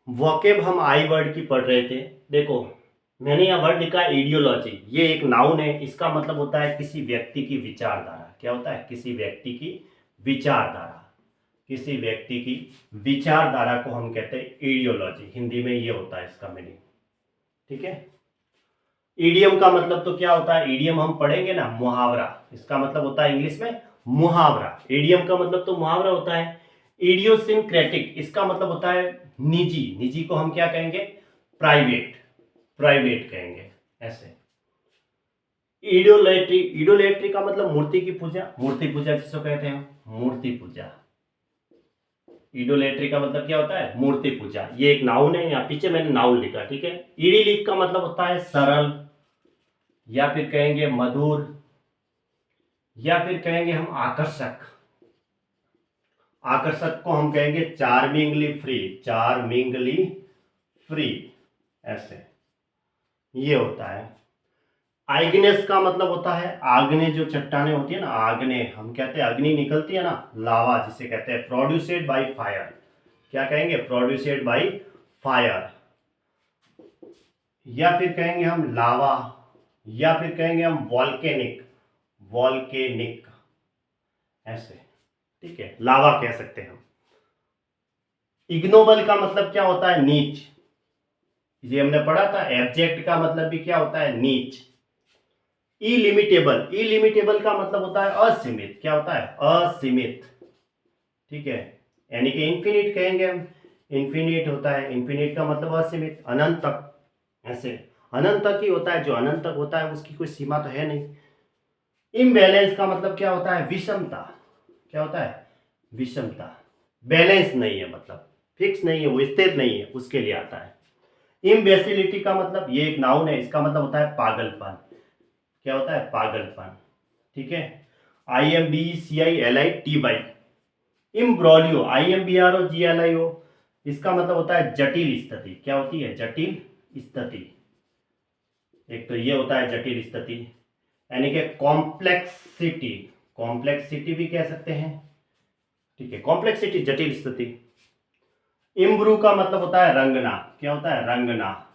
Vocab हम आई word की पढ़ रहे थे। देखो, मैंने यहाँ वर्ड लिखा है आइडियोलॉजी। ये एक नाउन है, इसका मतलब होता है किसी व्यक्ति की विचारधारा। क्या होता है? किसी व्यक्ति की विचारधारा। किसी व्यक्ति की विचारधारा को हम कहते हैं आइडियोलॉजी। हिंदी में ये होता है इसका मीनिंग। ठीक है। ईडियम का मतलब तो क्या होता है? ईडियम हम पढ़ेंगे ना, मुहावरा। इसका मतलब होता है इंग्लिश में मुहावरा। ईडियम का मतलब तो मुहावरा होता है। इडियोसिंक्रेटिक, इसका मतलब होता है निजी। निजी को हम क्या कहेंगे? प्राइवेट। प्राइवेट कहेंगे ऐसे। इडोलेट्री, इडोलेट्री का मतलब मूर्ति की पूजा। मूर्ति पूजा जिसको कहते हैं, मूर्ति पूजा। इडोलेट्री का मतलब क्या होता है? मूर्ति पूजा। ये एक नाउन है, यहाँ पीछे मैंने नाउन लिखा। ठीक है। इडीलिक का मतलब होता है सरल, या फिर कहेंगे मधुर, या फिर कहेंगे हम आकर्षक। आकर्षक को हम कहेंगे चार्मिंगली फ्री। चार्मिंगली फ्री, ऐसे ये होता है। आइग्नेस का मतलब होता है आग्ने। जो चट्टाने होती है ना, आग्ने, हम कहते हैं अग्नि निकलती है ना, लावा जिसे कहते हैं, प्रोड्यूसेड बाय फायर। क्या कहेंगे? प्रोड्यूसेड बाय फायर। या फिर कहेंगे हम लावा, या फिर कहेंगे हम वॉल्केनिक। वॉल्केनिक, ऐसे। ठीक है, लावा कह सकते हैं हम। इग्नोबल का मतलब क्या होता है? नीच। ये हमने पढ़ा था। एब्जेक्ट का मतलब भी क्या होता है? नीच। इलिमिटेबल, इलिमिटेबल का मतलब होता है असीमित। क्या होता है? असीमित। ठीक है, यानी कि इन्फिनिट कहेंगे हम। इन्फिनिट होता है, इन्फिनिट का मतलब असीमित, अनंत तक, ऐसे। अनंत तक ही होता है। जो अनंत तक होता है उसकी कोई सीमा तो है नहीं। इम्बैलेंस का मतलब क्या होता है? विषमता। क्या होता है? विषमता। बैलेंस नहीं है, मतलब फिक्स नहीं है, वो स्थिर नहीं है, उसके लिए आता है। इम्बेसिलिटी का मतलब, ये एक नाउन है, इसका मतलब होता है पागलपन। क्या होता है? पागलपन। ठीक है। IMBCILITY। इम्ब्रोलियो, IMBROGLIO, इसका मतलब होता है जटिल स्थिति। क्या होती है? जटिल स्थिति। एक तो ये होता है जटिल स्थिति, यानी कि कॉम्प्लेक्सिटी। कॉम्प्लेक्सिटी भी कह सकते हैं। ठीक है, कॉम्प्लेक्सिटी, जटिल स्थिति। इम्ब्रू का मतलब होता है रंगना। क्या होता है? रंगना,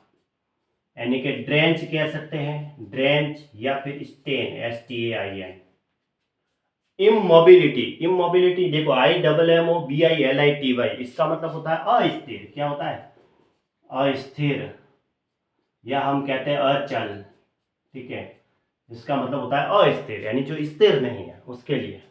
यानी कि ड्रेंच कह सकते हैं, ड्रेंच, या फिर स्टेन, STAIN। इमोबिलिटी, इमोबिलिटी देखो, IMMOBILITY, इसका मतलब होता है अस्थिर। क्या होता है? अस्थिर, या हम कहते हैं अचल। ठीक है, इसका मतलब होता है अस्थिर, यानी जो स्थिर नहीं है, उसके लिए।